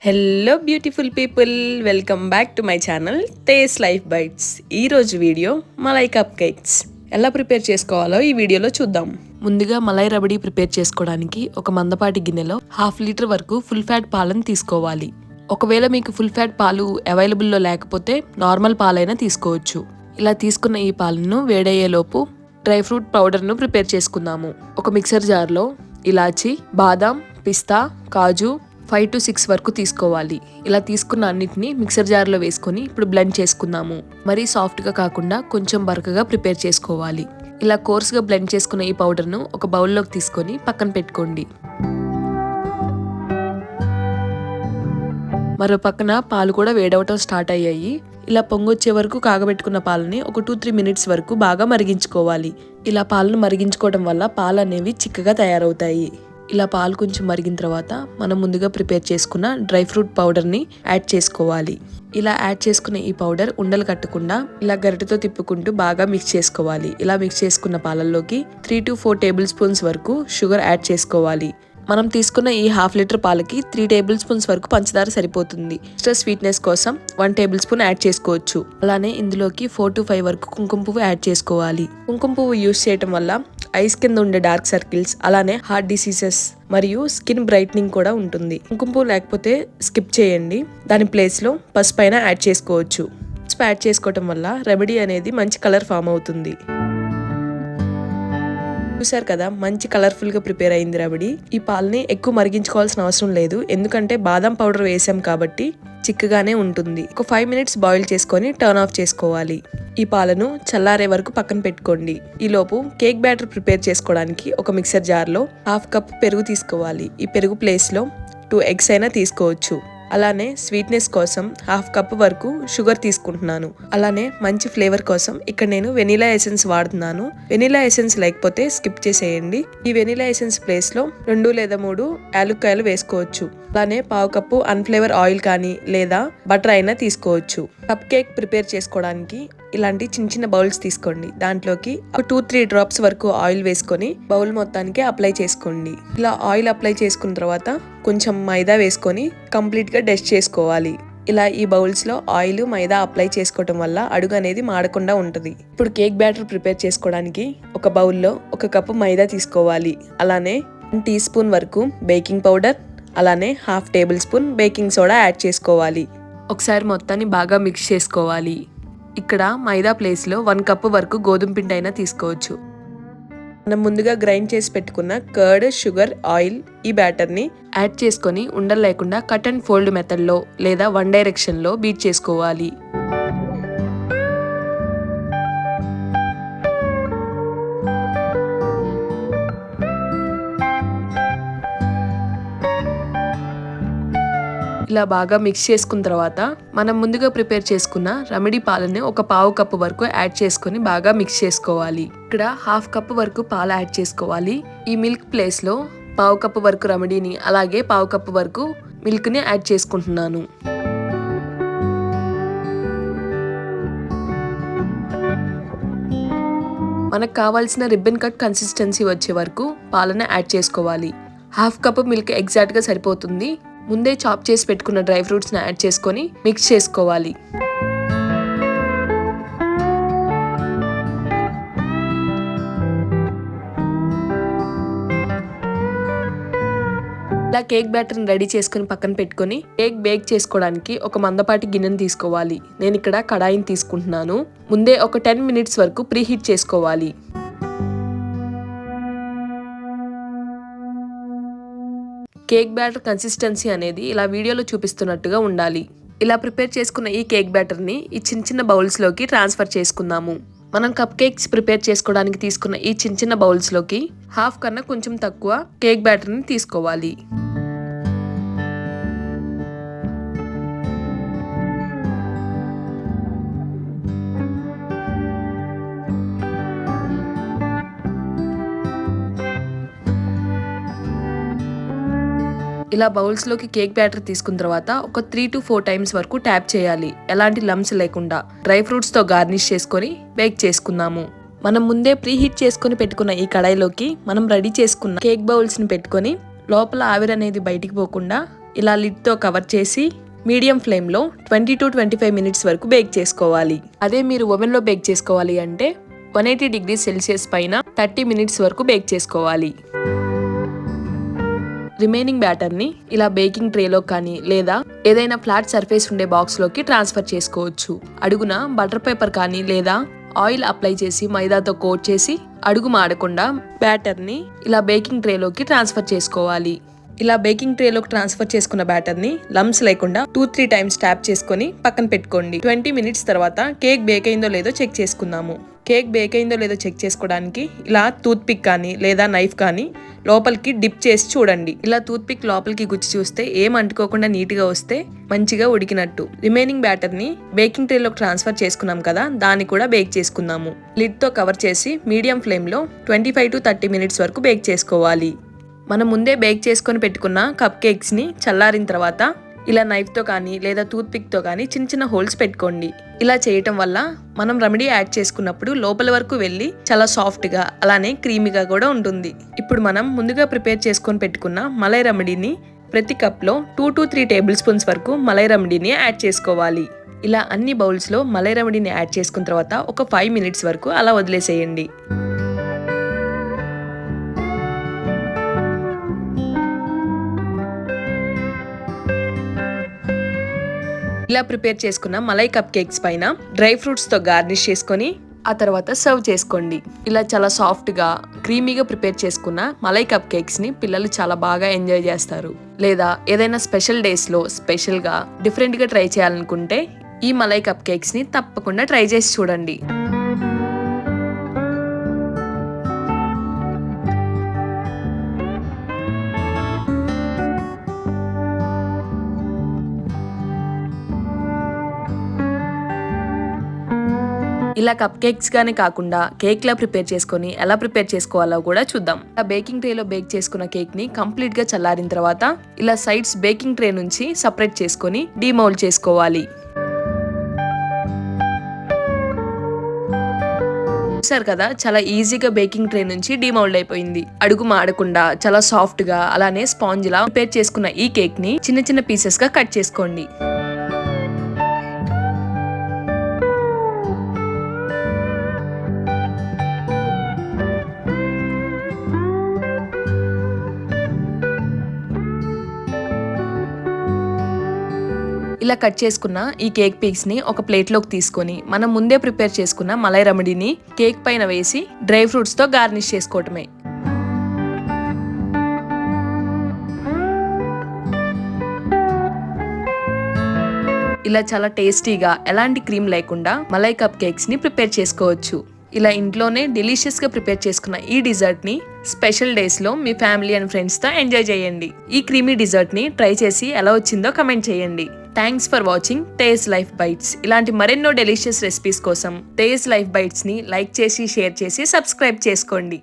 Hello beautiful people, welcome back to my channel taste life bites. ఈరోజు video malai cupcakes ఎలా prepare చేసుకోవాలో ఈ వీడియోలో చూద్దాం. ముందుగా మలై రబడీ ప్రిపేర్ చేసుకోవడానికి ఒక మందపాటి గిన్నెలో 1/2 లీటర్ వరకు ఫుల్ ఫ్యాట్ పాలను తీసుకోవాలి. ఒకవేళ మీకు ఫుల్ ఫ్యాట్ పాలు అవైలబుల్లో లేకపోతే నార్మల్ పాలైనా తీసుకోవచ్చు. ఇలా తీసుకున్న ఈ పాలను వేడయ్యేలోపు డ్రై ఫ్రూట్ పౌడర్ను ప్రిపేర్ చేసుకుందాము. ఒక మిక్సర్ జార్లో ఇలాచి, బాదాం, పిస్తా, కాజు 5 to 6 వరకు తీసుకోవాలి. ఇలా తీసుకున్న అన్నిటిని మిక్సర్ జార్లో వేసుకొని ఇప్పుడు బ్లెండ్ చేసుకుందాము. మరీ సాఫ్ట్గా కాకుండా కొంచెం బరకగా ప్రిపేర్ చేసుకోవాలి. ఇలా కోర్స్గా బ్లెండ్ చేసుకున్న ఈ పౌడర్ను ఒక బౌల్లోకి తీసుకొని పక్కన పెట్టుకోండి. మరో పక్కన పాలు కూడా వేడవటం స్టార్ట్ అయ్యాయి. ఇలా పొంగొచ్చే వరకు కాగబెట్టుకున్న పాలని ఒక 2-3 మినిట్స్ వరకు బాగా మరిగించుకోవాలి. ఇలా పాలను మరిగించుకోవడం వల్ల పాలు అనేవి చిక్కగా తయారవుతాయి. ఇలా పాలు కొంచెం మరిగిన తర్వాత మనం ముందుగా ప్రిపేర్ చేసుకున్న డ్రై ఫ్రూట్ పౌడర్ని యాడ్ చేసుకోవాలి. ఇలా యాడ్ చేసుకున్న ఈ పౌడర్ ఉండలు కట్టకుండా ఇలా గరిటెతో తిప్పుకుంటూ బాగా మిక్స్ చేసుకోవాలి. ఇలా మిక్స్ చేసుకున్న పాలల్లోకి 3 to 4 టేబుల్ స్పూన్స్ వరకు షుగర్ యాడ్ చేసుకోవాలి. మనం తీసుకున్న ఈ 1/2 లీటర్ పాలకి 3 టేబుల్ స్పూన్స్ వరకు పంచదార సరిపోతుంది. ఎక్స్ట్రా స్వీట్నెస్ కోసం 1 టేబుల్ స్పూన్ యాడ్ చేసుకోవచ్చు. అలానే ఇందులోకి 4 to 5 వరకు కుంకుమ పువ్వు యాడ్ చేసుకోవాలి. కుంకుమ పువ్వు యూస్ చేయడం వల్ల ఐస్ కింద ఉండే డార్క్ సర్కిల్స్, అలానే హార్ట్ డిసీజెస్ మరియు స్కిన్ బ్రైట్నింగ్ కూడా ఉంటుంది. కుంకుమ పువ్వు లేకపోతే స్కిప్ చేయండి. దాని ప్లేస్లో పసుపు అయినా యాడ్ చేసుకోవచ్చు. పసుపు యాడ్ చేసుకోవటం వల్ల రెమెడీ అనేది మంచి కలర్ ఫామ్ అవుతుంది. చూసారు కదా, మంచి కలర్ఫుల్ గా ప్రిపేర్ అయింది రెమెడీ. ఈ పాలని ఎక్కువ మరిగించుకోవాల్సిన అవసరం లేదు, ఎందుకంటే బాదం పౌడర్ వేసాం కాబట్టి చిక్కగానే ఉంటుంది. ఒక 5 మినిట్స్ బాయిల్ చేసుకొని టర్న్ ఆఫ్ చేసుకోవాలి. ఈ పాలను చల్లారే వరకు పక్కన పెట్టుకోండి. ఈలోపు కేక్ బ్యాటర్ ప్రిపేర్ చేసుకోవడానికి ఒక మిక్సర్ జార్లో 1/2 కప్ పెరుగు తీసుకోవాలి. ఈ పెరుగు ప్లేస్లో 2 ఎగ్స్ అయినా తీసుకోవచ్చు. అలానే స్వీట్నెస్ కోసం 1/2 కప్ వరకు షుగర్ తీసుకుంటున్నాను. అలానే మంచి ఫ్లేవర్ కోసం ఇక్కడ నేను వెనిలా ఎసెన్స్ వాడుతున్నాను. వెనిలా ఎసెన్స్ లేకపోతే స్కిప్ చేసేయండి. ఈ వెనిలా ఎసెన్స్ ప్లేస్ లో 2 లేదా 3 యాలుక్కాయలు వేసుకోవచ్చు. అలానే 1/2 కప్పు అన్ఫ్లేవర్ ఆయిల్ కానీ లేదా బటర్ అయినా తీసుకోవచ్చు. కప్ కేక్ ప్రిపేర్ చేసుకోవడానికి ఇలాంటి చిన్న చిన్న బౌల్స్ తీసుకోండి. దాంట్లోకి 2-3 డ్రాప్స్ వరకు ఆయిల్ వేసుకొని బౌల్ మొత్తానికి అప్లై చేసుకోండి. ఇలా ఆయిల్ అప్లై చేసుకున్న తర్వాత కొంచెం మైదా వేసుకొని కంప్లీట్ గా డస్ట్ చేసుకోవాలి. ఇలా ఈ బౌల్స్ లో ఆయిల్, మైదా అప్లై చేసుకోవటం వల్ల అడుగు అనేది మాడకుండా ఉంటుంది. ఇప్పుడు కేక్ బ్యాటర్ ప్రిపేర్ చేసుకోవడానికి ఒక బౌల్లో 1 కప్పు మైదా తీసుకోవాలి. అలానే 1 టీ స్పూన్ వరకు బేకింగ్ పౌడర్, అలానే 1/2 table spoon baking soda add చేసుకోవాలి. ఒకసారి మొత్తాన్ని బాగా మిక్స్ చేసుకోవాలి. ఇక్కడ మైదా ప్లేస్ లో 1 కప్పు వరకు గోధుమ పిండి అయినా తీసుకోవచ్చు. మనం ముందుగా గ్రైండ్ చేసి పెట్టుకున్న కర్డ్, షుగర్, ఆయిల్ ఈ బ్యాటర్ ని యాడ్ చేసుకొని ఉండలు లేకుండా కట్ అండ్ ఫోల్డ్ మెథడ్ లో లేదా 1 డైరెక్షన్ లో బీట్ చేసుకోవాలి. ఇలా బాగా మిక్స్ చేసుకున్న తర్వాత మనం ముందుగా ప్రిపేర్ చేసుకున్న రెమెడీ పాలని ఒక 1/2 కప్పు వరకు యాడ్ చేసుకొని బాగా మిక్స్ చేసుకోవాలి. ఇక్కడ 1/2 కప్పు వరకు పాలు యాడ్ చేసుకోవాలి. ఈ మిల్క్ ప్లేస్ లో 1/2 కప్పు వరకు రెమెడీని, అలాగే 1/2 కప్పు వరకు మిల్క్ ని యాడ్ చేసుకుంటున్నాను. మనకు కావాల్సిన రిబ్బన్ కట్ కన్సిస్టెన్సీ వచ్చే వరకు పాలను యాడ్ చేసుకోవాలి. 1/2 కప్పు మిల్క్ ఎగ్జాక్ట్ గా సరిపోతుంది. ముందే చాప్ చేసి పెట్టుకున్న డ్రై ఫ్రూట్స్ ని యాడ్ చేసుకొని మిక్స్ చేసుకోవాలి. ఇలా కేక్ బ్యాటర్ ని రెడీ చేసుకుని పక్కన పెట్టుకొని కేక్ బేక్ చేసుకోవడానికి ఒక మందపాటి గిన్నెని తీసుకోవాలి. నేను ఇక్కడ కడాయిని తీసుకుంటున్నాను. ముందే ఒక 10 మినిట్స్ వరకు ప్రీ హీట్ చేసుకోవాలి. కేక్ బ్యాటర్ కన్సిస్టెన్సీ అనేది ఇలా వీడియోలో చూపిస్తున్నట్టుగా ఉండాలి. ఇలా ప్రిపేర్ చేసుకున్న ఈ కేక్ బ్యాటర్ ని ఈ చిన్న చిన్న బౌల్స్ లోకి ట్రాన్స్ఫర్ చేసుకుందాము. మనం కప్ కేక్స్ ప్రిపేర్ చేసుకోవడానికి తీసుకున్న ఈ చిన్న చిన్న బౌల్స్ లోకి 1/2 కన్నా కొంచెం తక్కువ కేక్ బ్యాటర్ ని తీసుకోవాలి. ఇలా బౌల్స్ లోకి కేక్ బ్యాటర్ తీసుకున్న తర్వాత ఒక 3 to 4 టైమ్స్ వరకు ట్యాప్ చేయాలి, ఎలాంటి లమ్స్ లేకుండా. డ్రై ఫ్రూట్స్ తో గార్నిష్ చేసుకొని బేక్ చేసుకుందాము. మనం ముందే ప్రీ హీట్ చేసుకుని పెట్టుకున్న ఈ కడాయిలోకి మనం రెడీ చేసుకున్న కేక్ బౌల్స్ ని పెట్టుకొని లోపల ఆవిరి అనేది బయటికి పోకుండా ఇలా లిడ్తో కవర్ చేసి మీడియం ఫ్లేమ్లో 20 to 25 మినిట్స్ వరకు బేక్ చేసుకోవాలి. అదే మీరు ఓవెన్లో బేక్ చేసుకోవాలి అంటే 180 degrees సెల్సియస్ పైన 30 మినిట్స్ వరకు బేక్ చేసుకోవాలి. రిమైనింగ్ బ్యాటర్ని ఇలా బేకింగ్ ట్రేలో కానీ లేదా ఏదైనా ఫ్లాట్ సర్ఫేస్ ఉండే బాక్స్లోకి ట్రాన్స్ఫర్ చేసుకోవచ్చు. అడుగున బటర్ పేపర్ కానీ లేదా ఆయిల్ అప్లై చేసి మైదాతో కోట్ చేసి అడుగు మాడకుండా బ్యాటర్ని ఇలా బేకింగ్ ట్రేలోకి ట్రాన్స్ఫర్ చేసుకోవాలి. ఇలా బేకింగ్ ట్రేలోకి ట్రాన్స్ఫర్ చేసుకున్న బ్యాటర్ని లమ్స్ లేకుండా 2-3 టైమ్స్ ట్యాప్ చేసుకొని పక్కన పెట్టుకోండి. 20 మినిట్స్ తర్వాత కేక్ బేక్ అయిందో లేదో చెక్ చేసుకుందాము. కేక్ బేక్ అయిందో లేదో చెక్ చేసుకోవడానికి ఇలా టూత్ పిక్ కానీ లేదా నైఫ్ కానీ లోపలికి డిప్ చేసి చూడండి. ఇలా టూత్ పిక్ లోపలికి గుచ్చి చూస్తే ఏం అంటుకోకుండా నీట్గా వస్తే మంచిగా ఉడికినట్టు. రిమైనింగ్ బ్యాటర్ని బేకింగ్ ట్రేలోకి ట్రాన్స్ఫర్ చేసుకున్నాం కదా, దాన్ని కూడా బేక్ చేసుకుందాము. లిడ్తో కవర్ చేసి మీడియం ఫ్లేమ్లో 25 to 30 మినిట్స్ వరకు బేక్ చేసుకోవాలి. మనం ముందే బేక్ చేసుకొని పెట్టుకున్న కప్ కేక్స్ని చల్లారిన తర్వాత ఇలా నైఫ్తో కానీ లేదా టూత్ పిక్తో కానీ చిన్న చిన్న హోల్స్ పెట్టుకోండి. ఇలా చేయటం వల్ల మనం రెమెడీ యాడ్ చేసుకున్నప్పుడు లోపల వరకు వెళ్ళి చాలా సాఫ్ట్గా అలానే క్రీమీగా కూడా ఉంటుంది. ఇప్పుడు మనం ముందుగా ప్రిపేర్ చేసుకొని పెట్టుకున్న మలై రెమెడీని ప్రతి కప్లో 2 to 3 టేబుల్ స్పూన్స్ వరకు మలై రెమెడీని యాడ్ చేసుకోవాలి. ఇలా అన్ని బౌల్స్లో మలై రెమెడీని యాడ్ చేసుకున్న తర్వాత ఒక 5 మినిట్స్ వరకు అలా వదిలేసేయండి. ఇలా ప్రిపేర్ చేసుకున్న మలై కప్ కేక్స్ పైన డ్రై ఫ్రూట్స్తో గార్నిష్ చేసుకొని ఆ తర్వాత సర్వ్ చేసుకోండి. ఇలా చాలా సాఫ్ట్గా క్రీమీగా ప్రిపేర్ చేసుకున్న మలై కప్ కేక్స్ని పిల్లలు చాలా బాగా ఎంజాయ్ చేస్తారు. లేదా ఏదైనా స్పెషల్ డేస్లో స్పెషల్గా డిఫరెంట్గా ట్రై చేయాలనుకుంటే ఈ మలై కప్ కేక్స్ని తప్పకుండా ట్రై చేసి చూడండి. ఇలా కప్ కేక్స్ గానే కాకుండా కేక్ లా ప్రిపేర్ చేసుకొని ఎలా ప్రిపేర్ చేసుకోవాలో కూడా చూద్దాం. ఆ బేకింగ్ ట్రేలో బేక్ చేసుకున్న కేక్ ని కంప్లీట్ గా చల్లారిన తర్వాత ఇలా సైడ్స్ బేకింగ్ ట్రే నుంచి సపరేట్ చేసుకొని డీమౌల్డ్ చేసుకోవాలి. చూసారు కదా, చాలా ఈజీగా బేకింగ్ ట్రే నుంచి డీమౌల్డ్ అయిపోయింది. అడుగు మాడకుండా చాలా సాఫ్ట్ గా అలానే స్పాంజ్ లా ప్రిపేర్ చేసుకున్న ఈ కేక్ ని చిన్న చిన్న పీసెస్ గా కట్ చేసుకోండి. ఇలా కట్ చేసుకున్న ఈ కేక్ పీస్ ని ఒక ప్లేట్లోకి తీసుకొని మనం ముందే ప్రిపేర్ చేసుకున్న మలై రెమెడీని కేక్ పైన వేసి డ్రై ఫ్రూట్స్ తో గార్నిష్ చేసుకోవటమే. ఇలా చాలా టేస్టీగా ఎలాంటి క్రీమ్ లేకుండా మలై కప్ కేక్స్ ని ప్రిపేర్ చేసుకోవచ్చు. ఇలా ఇంట్లోనే డెలిషియస్ గా ప్రిపేర్ చేసుకున్న ఈ డిజర్ట్ ని స్పెషల్ డేస్ లో మీ ఫ్యామిలీ అండ్ ఫ్రెండ్స్ తో ఎంజాయ్ చేయండి. ఈ క్రీమీ డిజర్ట్ ని ట్రై చేసి ఎలా వచ్చిందో కమెంట్ చేయండి. Thanks for watching taste life bites. ఇలాంటి మరెన్నో డెలిషియస్ రెసిపీస్ కోసం తేజ్ లైఫ్ బైట్స్ ని లైక్ చేసి షేర్ చేసి సబ్స్క్రైబ్ చేసుకోండి.